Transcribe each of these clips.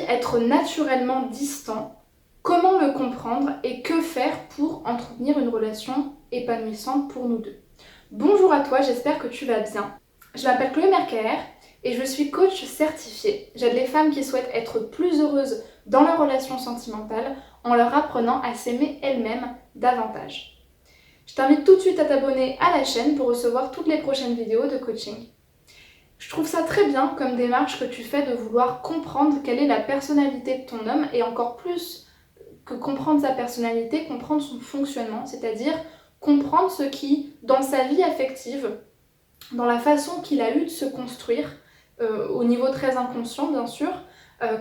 être naturellement distant? Comment le comprendre et que faire pour entretenir une relation épanouissante pour nous deux? Bonjour à toi, j'espère que tu vas bien. Je m'appelle Chloé Mercaer et je suis coach certifiée. J'aide les femmes qui souhaitent être plus heureuses dans leurs relations sentimentales en leur apprenant à s'aimer elles-mêmes davantage. Je t'invite tout de suite à t'abonner à la chaîne pour recevoir toutes les prochaines vidéos de coaching. Je trouve ça très bien comme démarche que tu fais de vouloir comprendre quelle est la personnalité de ton homme et encore plus que comprendre sa personnalité, comprendre son fonctionnement, c'est-à-dire comprendre ce qui, dans sa vie affective, dans la façon qu'il a eu de se construire, au niveau très inconscient bien sûr,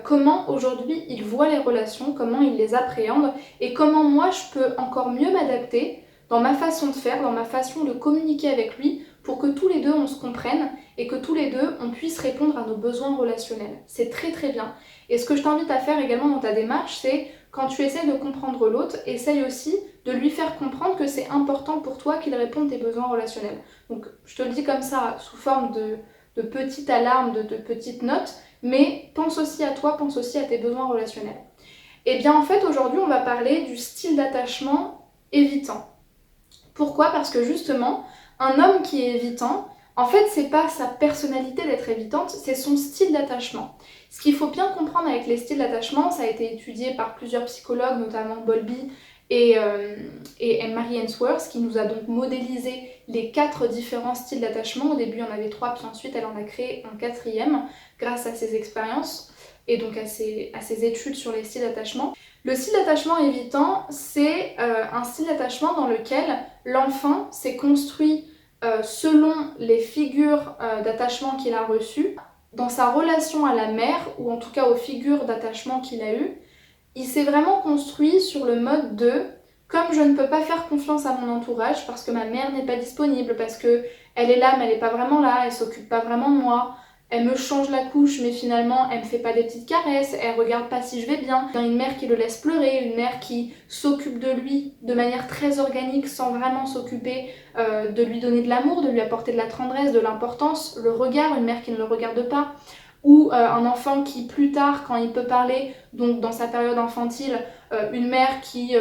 comment aujourd'hui il voit les relations, comment il les appréhende et comment moi je peux encore mieux m'adapter dans ma façon de faire, dans ma façon de communiquer avec lui pour que tous les deux on se comprenne et que tous les deux on puisse répondre à nos besoins relationnels. C'est très très bien. Et ce que je t'invite à faire également dans ta démarche, c'est quand tu essaies de comprendre l'autre, essaye aussi de lui faire comprendre que c'est important pour toi qu'il réponde tes besoins relationnels. Donc je te le dis comme ça sous forme de petites alarmes, de petites notes, mais pense aussi à toi, pense aussi à tes besoins relationnels. Et bien en fait aujourd'hui on va parler du style d'attachement évitant. Pourquoi? Parce que justement, un homme qui est évitant, en fait, c'est pas sa personnalité d'être évitante, c'est son style d'attachement. Ce qu'il faut bien comprendre avec les styles d'attachement, ça a été étudié par plusieurs psychologues, notamment Bowlby et Mary Ainsworth, qui nous a donc modélisé les 4 différents styles d'attachement. Au début, il y en avait 3, puis ensuite, elle en a créé un 4e grâce à ses expériences et donc à ses études sur les styles d'attachement. Le style d'attachement évitant, c'est un style d'attachement dans lequel l'enfant s'est construit selon les figures d'attachement qu'il a reçues. Dans sa relation à la mère, ou en tout cas aux figures d'attachement qu'il a eues, il s'est vraiment construit sur le mode de « comme je ne peux pas faire confiance à mon entourage parce que ma mère n'est pas disponible, parce qu'elle est là mais elle n'est pas vraiment là, elle s'occupe pas vraiment de moi ». Elle me change la couche, mais finalement, elle me fait pas des petites caresses, elle regarde pas si je vais bien. Une mère qui le laisse pleurer, une mère qui s'occupe de lui de manière très organique sans vraiment s'occuper de lui donner de l'amour, de lui apporter de la tendresse, de l'importance, le regard, une mère qui ne le regarde pas. Ou un enfant qui plus tard, quand il peut parler, donc dans sa période infantile, une mère qui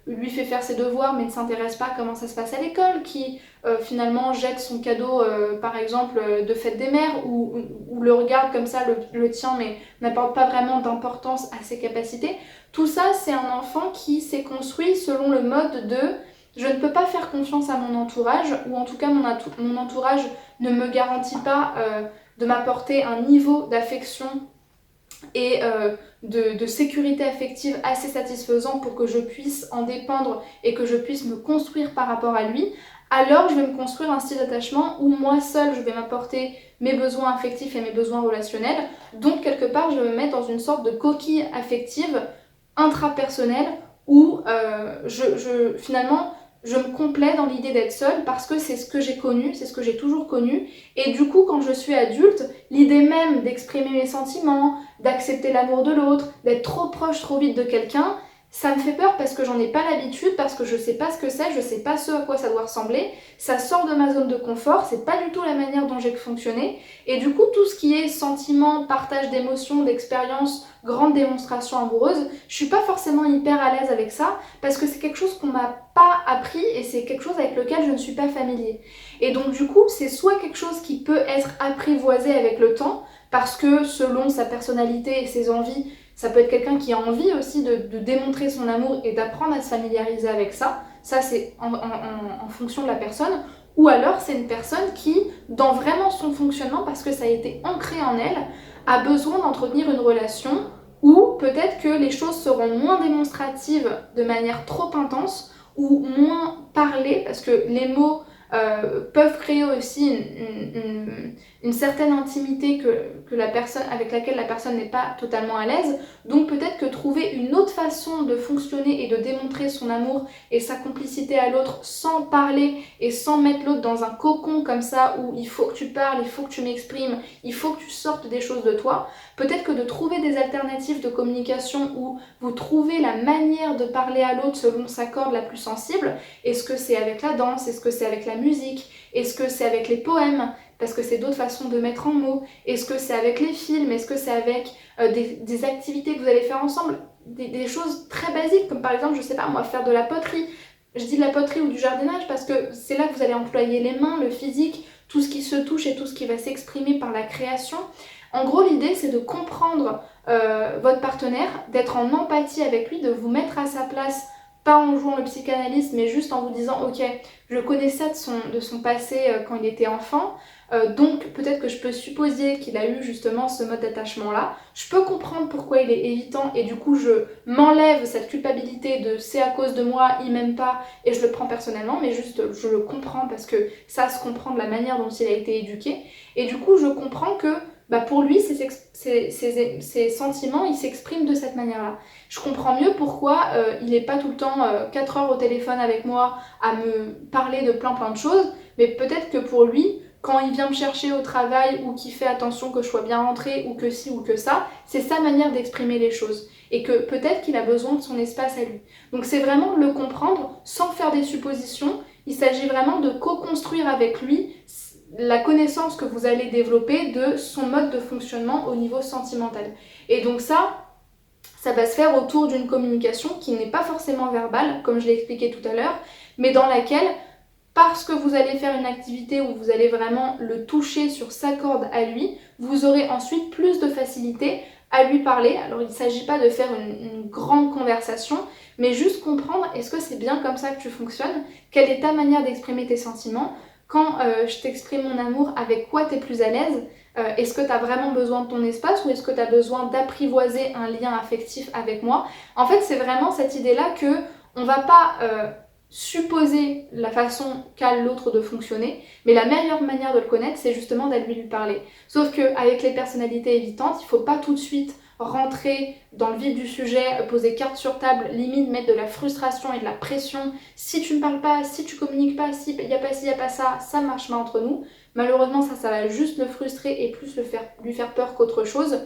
lui fait faire ses devoirs mais ne s'intéresse pas à comment ça se passe à l'école, qui finalement jette son cadeau par exemple de fête des mères ou le regarde comme ça, le tient mais n'apporte pas vraiment d'importance à ses capacités. Tout ça c'est un enfant qui s'est construit selon le mode de je ne peux pas faire confiance à mon entourage, ou en tout cas mon entourage ne me garantit pas de m'apporter un niveau d'affection et de sécurité affective assez satisfaisant pour que je puisse en dépendre et que je puisse me construire par rapport à lui, alors je vais me construire un style d'attachement où moi seule je vais m'apporter mes besoins affectifs et mes besoins relationnels, donc quelque part je vais me mettre dans une sorte de coquille affective intrapersonnelle où finalement je me complais dans l'idée d'être seule parce que c'est ce que j'ai connu, c'est ce que j'ai toujours connu. Et du coup, quand je suis adulte, l'idée même d'exprimer mes sentiments, d'accepter l'amour de l'autre, d'être trop proche, trop vite de quelqu'un, ça me fait peur parce que j'en ai pas l'habitude, parce que je sais pas ce que c'est, je sais pas ce à quoi ça doit ressembler. Ça sort de ma zone de confort, c'est pas du tout la manière dont j'ai fonctionné. Et du coup, tout ce qui est sentiments, partage d'émotions, d'expériences, grande démonstration amoureuse, je suis pas forcément hyper à l'aise avec ça parce que c'est quelque chose qu'on m'a pas appris et c'est quelque chose avec lequel je ne suis pas familier. Et donc du coup, c'est soit quelque chose qui peut être apprivoisé avec le temps parce que selon sa personnalité et ses envies, ça peut être quelqu'un qui a envie aussi de démontrer son amour et d'apprendre à se familiariser avec ça. Ça, c'est en fonction de la personne. Ou alors, c'est une personne qui, dans vraiment son fonctionnement, parce que ça a été ancré en elle, a besoin d'entretenir une relation où peut-être que les choses seront moins démonstratives de manière trop intense ou moins parlées, parce que les mots peuvent créer aussi une certaine intimité que la personne, avec laquelle la personne n'est pas totalement à l'aise. Donc peut-être que trouver une autre façon de fonctionner et de démontrer son amour et sa complicité à l'autre sans parler et sans mettre l'autre dans un cocon comme ça où il faut que tu parles, il faut que tu m'exprimes, il faut que tu sortes des choses de toi. Peut-être que de trouver des alternatives de communication où vous trouvez la manière de parler à l'autre selon sa corde la plus sensible. Est-ce que c'est avec la danse? Est-ce que c'est avec la musique? Est-ce que c'est avec les poèmes? parce que c'est d'autres façons de mettre en mots. Est-ce que c'est avec les films? Est-ce que c'est avec des activités que vous allez faire ensemble? Des choses très basiques, comme par exemple, je sais pas moi, faire de la poterie. Je dis de la poterie ou du jardinage parce que c'est là que vous allez employer les mains, le physique, tout ce qui se touche et tout ce qui va s'exprimer par la création. En gros, l'idée, c'est de comprendre votre partenaire, d'être en empathie avec lui, de vous mettre à sa place, pas en jouant le psychanalyste, mais juste en vous disant, ok, je connais ça de son passé quand il était enfant, donc peut-être que je peux supposer qu'il a eu justement ce mode d'attachement-là. Je peux comprendre pourquoi il est évitant et du coup je m'enlève cette culpabilité de c'est à cause de moi, il m'aime pas et je le prends personnellement, mais juste je le comprends parce que ça se comprend de la manière dont il a été éduqué. Et du coup je comprends que pour lui, ses sentiments, ils s'expriment de cette manière-là. Je comprends mieux pourquoi il n'est pas tout le temps 4 heures au téléphone avec moi à me parler de plein de choses, mais peut-être que pour lui, quand il vient me chercher au travail ou qu'il fait attention que je sois bien rentrée ou que ci ou que ça, c'est sa manière d'exprimer les choses. Et que peut-être qu'il a besoin de son espace à lui. Donc c'est vraiment le comprendre sans faire des suppositions. Il s'agit vraiment de co-construire avec lui la connaissance que vous allez développer de son mode de fonctionnement au niveau sentimental. Et donc ça va se faire autour d'une communication qui n'est pas forcément verbale, comme je l'ai expliqué tout à l'heure, mais dans laquelle, parce que vous allez faire une activité où vous allez vraiment le toucher sur sa corde à lui, vous aurez ensuite plus de facilité à lui parler. Alors il ne s'agit pas de faire une grande conversation, mais juste comprendre est-ce que c'est bien comme ça que tu fonctionnes, quelle est ta manière d'exprimer tes sentiments, quand je t'exprime mon amour, avec quoi tu es plus à l'aise, est-ce que tu as vraiment besoin de ton espace ou est-ce que tu as besoin d'apprivoiser un lien affectif avec moi? En fait, c'est vraiment cette idée-là que on va pas supposer la façon qu'a l'autre de fonctionner, mais la meilleure manière de le connaître, c'est justement d'aller lui parler. Sauf qu'avec les personnalités évitantes, il ne faut pas tout de suite rentrer dans le vif du sujet, poser carte sur table, limite mettre de la frustration et de la pression. Si tu ne parles pas, si tu communiques pas, si il n'y a pas ci, il n'y a pas ça, ça ne marche pas entre nous. Malheureusement, ça va juste le frustrer et plus lui faire peur qu'autre chose.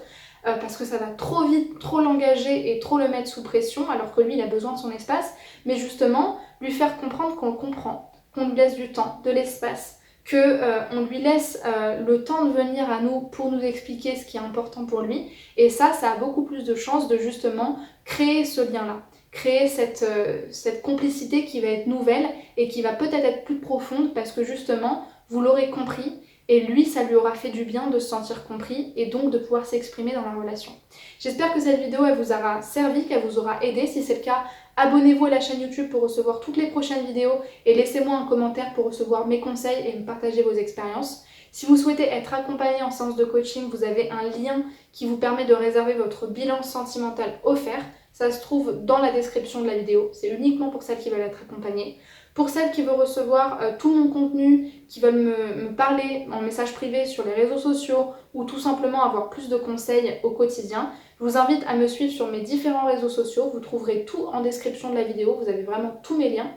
Parce que ça va trop vite, trop l'engager et trop le mettre sous pression, alors que lui, il a besoin de son espace. Mais justement, lui faire comprendre qu'on le comprend, qu'on lui laisse du temps, de l'espace, qu'on lui laisse le temps de venir à nous pour nous expliquer ce qui est important pour lui. Et ça a beaucoup plus de chances de justement créer ce lien-là, créer cette complicité qui va être nouvelle et qui va peut-être être plus profonde parce que justement, vous l'aurez compris, et lui, ça lui aura fait du bien de se sentir compris et donc de pouvoir s'exprimer dans la relation. J'espère que cette vidéo elle vous aura servi, qu'elle vous aura aidé. Si c'est le cas, abonnez-vous à la chaîne YouTube pour recevoir toutes les prochaines vidéos et laissez-moi un commentaire pour recevoir mes conseils et me partager vos expériences. Si vous souhaitez être accompagné en séance de coaching, vous avez un lien qui vous permet de réserver votre bilan sentimental offert. Ça se trouve dans la description de la vidéo. C'est uniquement pour celles qui veulent être accompagnées. Pour celles qui veulent recevoir tout mon contenu, qui veulent me parler en message privé sur les réseaux sociaux ou tout simplement avoir plus de conseils au quotidien, je vous invite à me suivre sur mes différents réseaux sociaux. Vous trouverez tout en description de la vidéo, vous avez vraiment tous mes liens.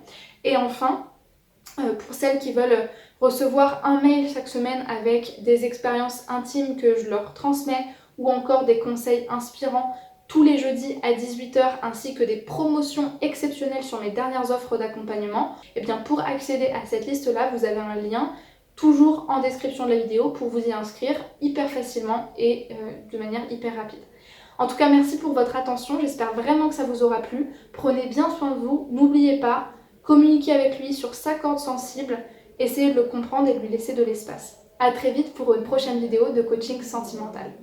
Et enfin, pour celles qui veulent recevoir un mail chaque semaine avec des expériences intimes que je leur transmets ou encore des conseils inspirants tous les jeudis à 18 h ainsi que des promotions exceptionnelles sur mes dernières offres d'accompagnement, et bien pour accéder à cette liste-là, vous avez un lien toujours en description de la vidéo pour vous y inscrire hyper facilement et de manière hyper rapide. En tout cas, merci pour votre attention, j'espère vraiment que ça vous aura plu. Prenez bien soin de vous, n'oubliez pas, communiquez avec lui sur sa corde sensible, essayez de le comprendre et de lui laisser de l'espace. A très vite pour une prochaine vidéo de coaching sentimental.